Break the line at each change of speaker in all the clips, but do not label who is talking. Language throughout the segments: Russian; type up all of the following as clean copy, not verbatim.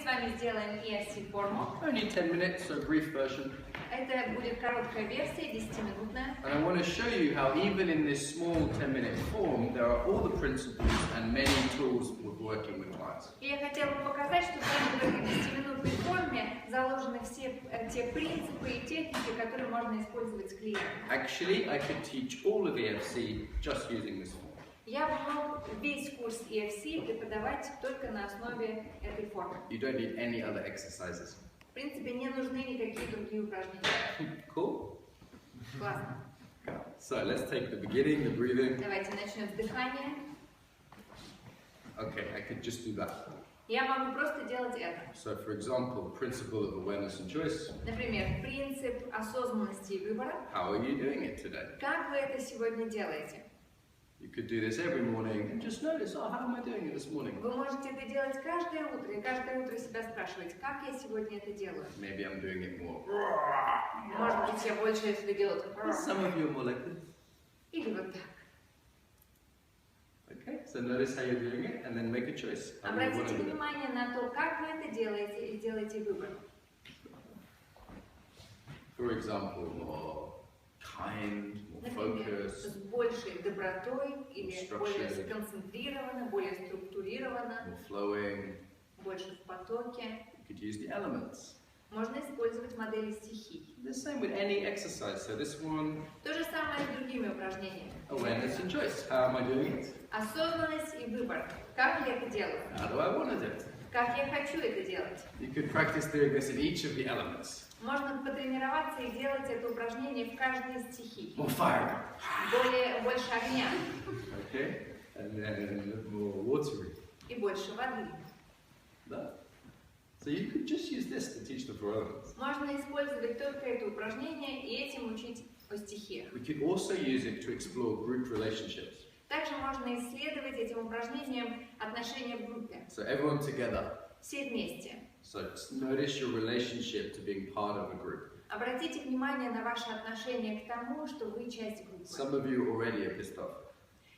с вами сделаем EFC-форму.
Only 10 minutes, so brief version.
Это будет короткая версия, 10-минутная.
And I want to show you how even in this small 10-minute form, there are all the principles and many tools with working with clients.
И я хотела бы показать, что в этой 10-минутной форме заложены все те принципы и техники, которые можно использовать с клиентом.
Actually, I could teach all of EFC just using this form.
Я мог весь курс EFC преподавать только на основе этой формы.
You don't need any other exercises.
В принципе, не нужны никакие другие упражнения.
Cool?
Классно.
So let's take the beginning, the breathing.
Давайте начнем с дыхания.
Okay, I could just do that.
Я могу просто делать это.
So for example, principle of awareness and choice.
Например, принцип осознанности и выбора.
How are you doing it today?
Как вы это сегодня делаете?
You could do this every morning and just notice, oh, how am I doing it this morning?
Вы можете это делать каждое утро, и каждое утро себя спрашивать, как я сегодня это делаю.
Maybe I'm doing it more.
Может быть, я больше это делаю.
Some of you are more like this.
Или вот так.
Okay, so notice how you're doing it and then make a choice.
Обратите внимание на то, как вы это делаете, и сделайте выбор.
For example, more kind, more
Например,
focused,
с большей добротой или более
structured,
сконцентрированно, более структурировано,
more flowing.
больше в потоке.
You could use the elements.
Можно использовать модели стихий.
The same with any exercise. So this one,
То же самое с другими упражнениями.
awareness and choice. How am I doing it?
Осознанность и выбор. Как я это делаю?
How do I want to do it?
Как я хочу это делать?
You could practice doing this in each of the elements.
Можно потренироваться и делать это упражнение в каждой из стихий.
More fire.
Больше огня
Okay, and then more watery.
и больше воды.
That. So you could just use this to teach the four elements.
Можно использовать только это упражнение и этим учить о стихиях.
We could also use it to explore group relationships.
Также можно исследовать этим упражнением отношения в группе.
So everyone together.
Все вместе.
So just notice your relationship to being part of a group.
Обратите внимание на ваше отношение к тому, что вы часть группы.
Some of you already are pissed off.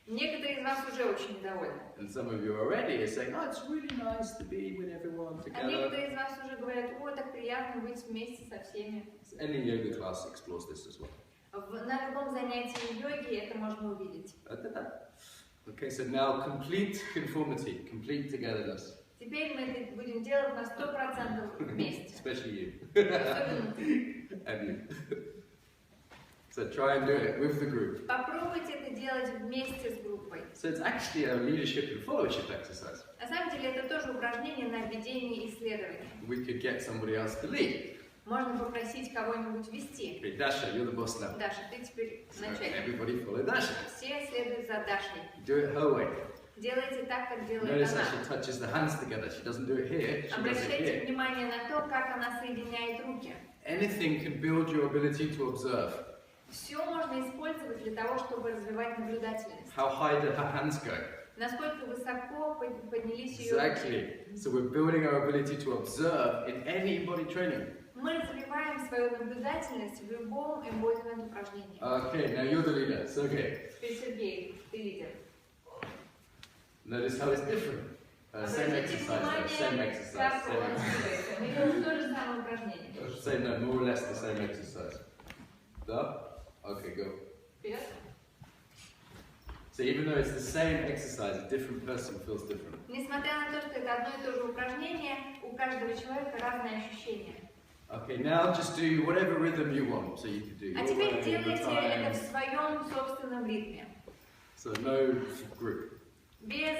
Некоторые из вас уже очень недовольны.
And some of you already are saying, oh, it's really nice to be with everyone
А
together.
некоторые из вас уже говорят, о, так приятно быть вместе со всеми.
Any yoga class explores this as well.
На любом занятии йоги это можно увидеть.
Okay, so now complete conformity, complete togetherness.
Теперь мы это будем делать на 100% вместе.
Especially you.
Особенно ты.
And you. So try and do it with the group.
Попробуйте это делать вместе с группой.
So it's actually a leadership and followership exercise.
На самом деле это тоже упражнение на ведение исследований.
We could get somebody else to lead.
Можно попросить кого-нибудь вести.
Okay, Dasha, you're the boss now.
Даша, ты теперь
So
начальник.
everybody follow Dasha.
Все следуют за Дашей.
Do it her way.
Делайте так, как делает
Notice how
она.
she touches the hands together. She doesn't do it here. She does it
Обращайте
here.
внимание на то, как она соединяет руки.
Anything can build your ability to observe.
Все можно использовать для того, чтобы развивать наблюдательность.
How high do her hands go?
Насколько высоко поднялись ее руки.
Exactly. So we're building our ability to observe in any body training.
Мы развиваем свою наблюдательность в любом embodiment упражнении.
Okay, now you're the leader. So okay.
Теперь, Сергей, ты лидер.
Notice how it's different. Same exercise, though. Same exercise.
Как
Same
он
exercise.
двигается. Мы делаем то же самое упражнение.
Say no, more or less the same exercise. Да? Okay, go.
Вперед.
So even though it's the same exercise, a different person feels different.
Несмотря на то, что это одно и то же упражнение, у каждого человека разные ощущения.
Okay, now just do whatever rhythm you want. So you can do
А
your
теперь
way, your
делайте это в
time.
своем собственном ритме.
So no group.
Без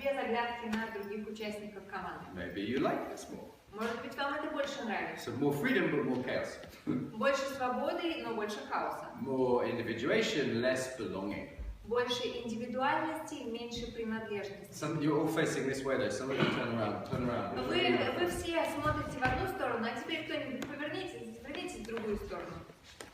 оглядки на других участников команды.
Maybe you like this more.
Может быть, вам это больше нравится.
So more freedom, but more chaos.
Больше свободы, но больше хаоса.
More individuation, less belonging.
Больше индивидуальности, меньше принадлежности.
Some you're all facing this way though. Some of you turn around, turn around.
Вы все смотрите в одну сторону, а теперь кто-нибудь повернитесь в другую сторону.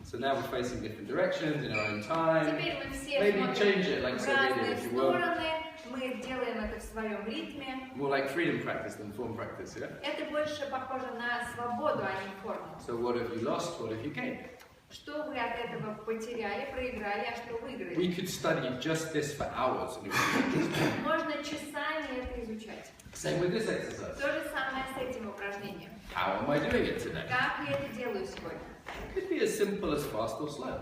So now we're facing different directions in our own time.
Теперь мы все
Maybe
смотрим
change it like
в
so they
разные
did, if you will.
стороны, мы делаем это в своем ритме.
More like freedom practice than form practice, yeah?
Это больше похоже на свободу, а не форму.
So what have you lost? What have you gained?
Что вы от этого потеряли, проиграли, а что выиграли?
We could study just this for hours. And it would be interesting.
Можно часами это изучать.
Same with this exercise.
То же самое с с этим упражнением?
How am I doing it today?
Как я это делаю сегодня?
It could be as simple as fast or slow.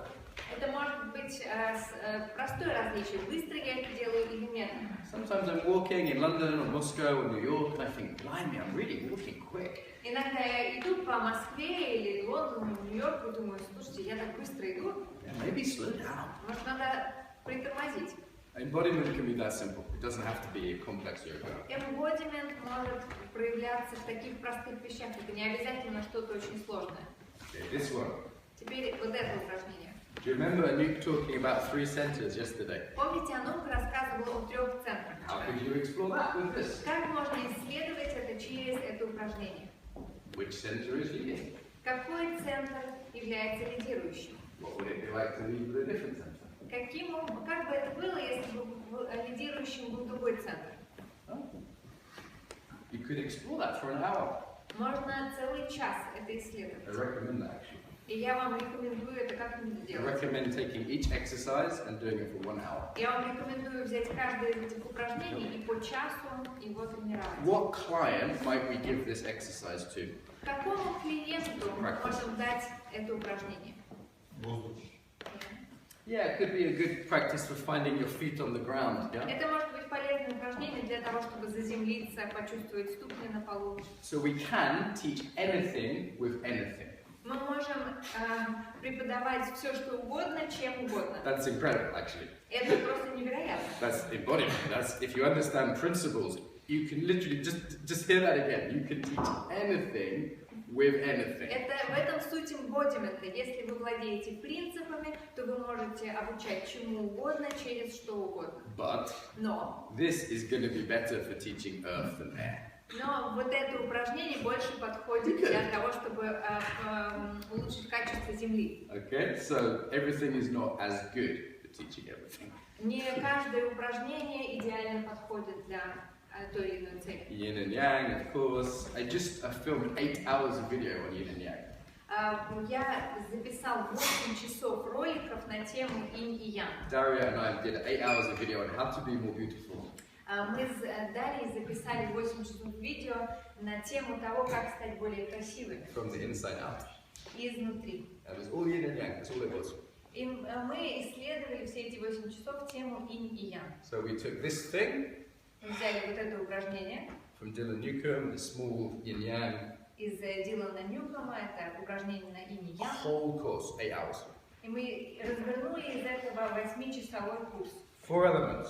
Это может быть простое различие, быстро я это делаю или медленно.
Sometimes I'm walking in London or Moscow or New York and I think, blimey, I'm really walking quick.
Иногда я иду по Москве или Лондону, Нью-Йорку и думаю, слушайте, я так быстро иду,
Yeah, maybe slow down.
может надо притормозить.
Embodiment can be that simple. It doesn't have to be a complex yoga.
Embodiment может проявляться в таких простых вещах, это не обязательно что-то очень сложное.
Okay, this one.
Теперь вот это упражнение.
Do you remember Anouk talking about 3 centers yesterday?
Помните, Анук рассказывала о 3 центрах.
How could you explore that with this?
Как можно исследовать это через это упражнение?
Which center is leading?
Какой центр является лидирующим?
What would it be like to lead with a different center?
Как бы это было, если бы лидирующим был другой центр?
Oh. You could explore that for an hour.
Можно целый час это
I
исследовать.
recommend that actually.
И я вам рекомендую это как-нибудь
I
сделать.
recommend taking each exercise and doing it for 1 hour.
Я вам рекомендую взять каждое из этих упражнений и по часу его тренировать.
What client might we give this exercise to?
Какому клиенту мы можем дать это упражнение?
Yeah, it could be a good practice for finding your feet on the ground, yeah?
Это может быть полезное упражнение для того, чтобы заземлиться, почувствовать ступни на полу.
So we can teach anything with anything.
Мы можем преподавать все, что угодно, чем угодно.
That's incredible, actually.
Это просто невероятно.
That's embodiment. That's if you understand principles, you can literally just hear that again. You can teach anything with anything.
Это в этом суть эмбодимента. Если вы владеете принципами, то вы можете обучать чему угодно через что угодно.
But
Но
this is going to be better for teaching earth than air.
вот это упражнение больше подходит для того, чтобы улучшить качество земли.
Okay, so everything is not as good for teaching everything.
Не каждое упражнение идеально подходит для той или иной цели.
Yin and yang, of course. I just filmed 8 hours of video on yin and yang.
Я записал 8 часов роликов на тему инь и ян.
Daria and I did 8 hours of video on how to be more beautiful.
Мы с Дарьей записали 8 часов видео на тему того, как стать более красивыми.
From the inside out.
Изнутри.
It was all yin and yang, that's all it was.
И мы исследовали все эти 8 часов тему инь и ян.
So we took this thing
Взяли вот это упражнение
from Dylan Newcomb, the small yin yang,
из Дилана Ньюкома, это упражнение на инь и ян.
whole course, 8 hours.
И мы развернули из этого 8-часовой курс.
4 elements.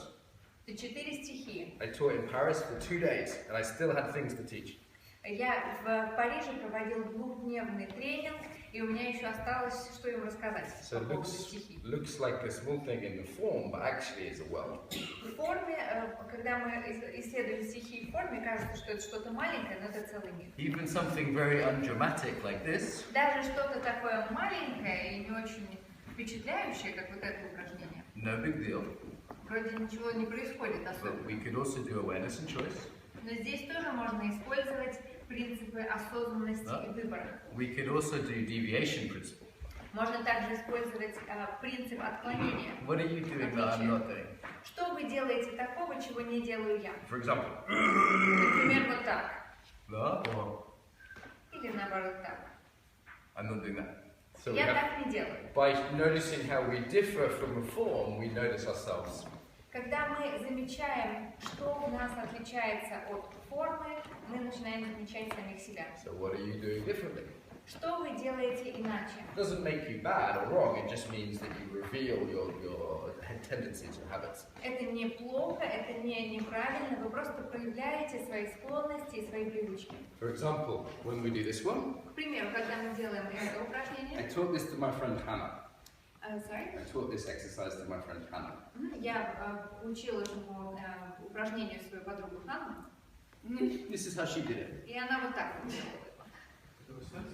4 стихии.
I taught in Paris for 2 days and I still had things to teach.
Я в Париже проводил 2-дневный тренинг, и у меня еще осталось, что им рассказать
So
по
it
поводу стихий.
looks like a small thing in the form, but actually is a world.
В форме, когда мы исследуем стихи в форме, кажется, что это что-то маленькое, но это целый мир.
Even something very undramatic like this
Даже что-то такое маленькое и не очень впечатляющее, как вот это упражнение.
no big deal.
Вроде ничего не происходит
But
особо.
we could also do awareness and choice.
Но здесь тоже можно использовать принципы осознанности и выбора.
We could also do deviation principle.
Можно также использовать принцип отклонения.
What are you doing that I'm not doing?
Что вы делаете такого, чего не делаю я?
For example,
Например, вот так.
that or
Или наоборот так.
I'm not doing that. So we
Я
have,
так не делаю.
by noticing how we differ from a form, we notice ourselves.
Когда мы замечаем, что у нас отличается от формы, мы начинаем замечать самих себя.
So what are you doing differently?
Что вы делаете иначе?
It doesn't make you bad or wrong, it just means that you reveal your tendencies and habits.
Это не плохо, это не неправильно, вы просто проявляете свои склонности и свои привычки.
For example, when we do this one,
К примеру, когда мы делаем это
I
упражнение,
taught this to my friend Hannah.
sorry?
I taught this exercise to my friend Hannah.
Я учила этому упражнению свою подругу Ханну,
This is how she did it.
и она вот так вот делала.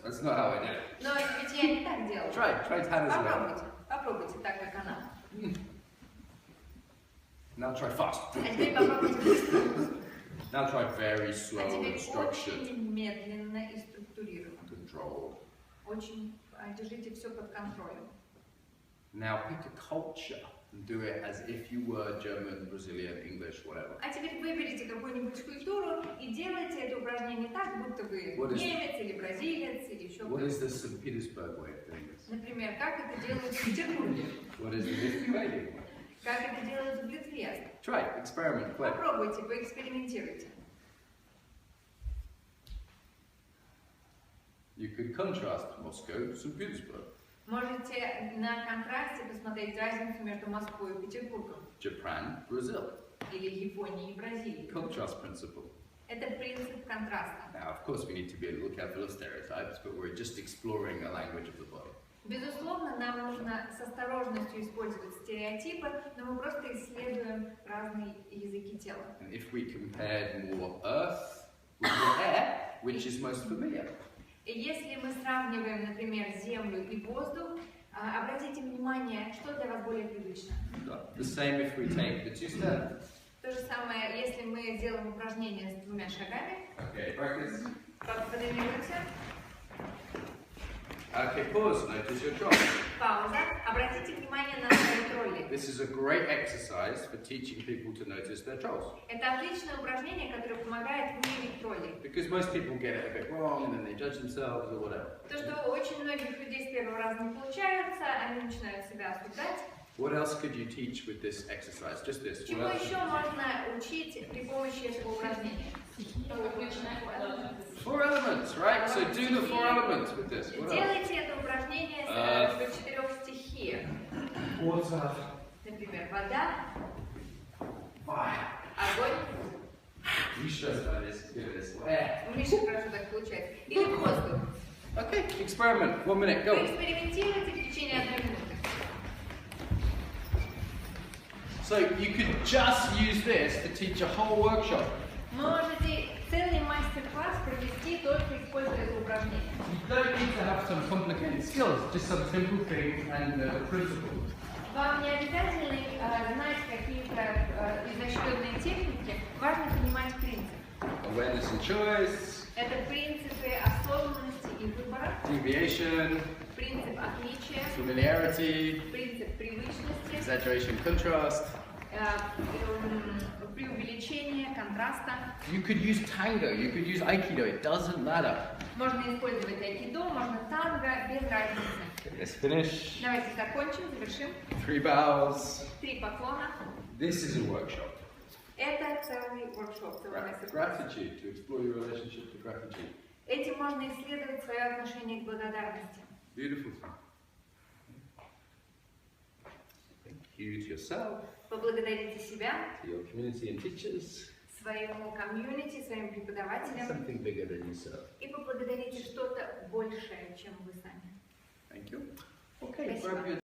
That's not how I did it.
Но ведь я не так делала.
Try Hannah's way.
Попробуйте так, как она.
Now try fast.
А теперь попробуйте быстро.
Now try very
А
slow and
теперь
structured.
очень медленно и структурированно.
Control.
Очень держите все под контролем.
Now pick a culture. and do it as if you were German, Brazilian, English, whatever.
А теперь выберите какую-нибудь культуру и делайте это упражнение так, будто вы немец или бразилец или еще
What is the St. Petersburg way of doing this?
Например, как это делают в Петербурге?
What is the Lithuanian way?
Как это делают в Литве?
Try it, experiment, play.
Попробуйте, поэкспериментируйте.
You could contrast Moscow, St. Petersburg.
Можете на контрасте посмотреть разницу между Москвой и Петербургом.
Japan, Brazil.
Или Японией и Бразилией.
Contrast principle.
Это принцип контраста.
Now, of course, we need to be a little careful of stereotypes, but we're just exploring a language of the body.
Безусловно, нам нужно с осторожностью использовать стереотипы, но мы просто исследуем разные языки тела.
And if we compared more earth with the air, which is most familiar?
И если мы сравниваем, например, Землю и воздух, обратите внимание, что для вас более привычно.
The same if we take the two steps.
То же самое, если мы делаем упражнение с 2 шагами.
Okay, practice.
Потренируйте.
Okay, pause. Notice your trolley.
Пауза. Обратите внимание на свои тролли.
This is a great exercise for teaching people to notice their trolls.
Это отличное упражнение, которое помогает выявить троллей.
Because most people get it a bit wrong and then they judge themselves or whatever.
То, что у очень многих людей с первого раза не получается, они начинают себя осуждать.
What else could you teach with this exercise? Just this.
Чего еще можно учить при помощи этого упражнения?
4 elements, right? So do the 4 elements with this. What else?
Делайте это упражнение с 4 стихий.
Water.
Например, вода,
Fire.
огонь.
You should know this. Give it this. Air.
У Миши хорошо так получается. Или воздух.
Okay, experiment. 1 minute, go.
Поэкспериментируйте в течение 1 минуты.
So you could just use this to teach a whole workshop.
Можете целый мастер-класс провести, только используя это упражнение.
You don't need to have some complicated skills, just some simple things and the principles.
Вам не обязательно знать какие-то изощренные техники, важно понимать принцип.
Awareness and choice.
Это принципы осознанности и выбора,
Deviation.
принцип отличия,
Familiarity.
принцип привычности,
Exaggeration, contrast.
преувеличение, контраста.
You could use tango, you could use aikido, it doesn't matter.
Можно использовать айкидо, можно танго, без разницы.
Let's finish.
Давайте закончим, завершим.
3 bows.
3 поклона.
This is a workshop.
Это целый воркшоп, целый мастер-класс.
Gratitude, to explore your relationship to gratitude.
Этим можно исследовать свое отношение к благодарности.
Beautiful. Thank you to yourself,
Поблагодарите себя,
to your community and teachers.
своему комьюнити, своим преподавателям
Something bigger than yourself.
и поблагодарите что-то большее, чем вы сами.
Thank you. Okay,
Спасибо.
grab your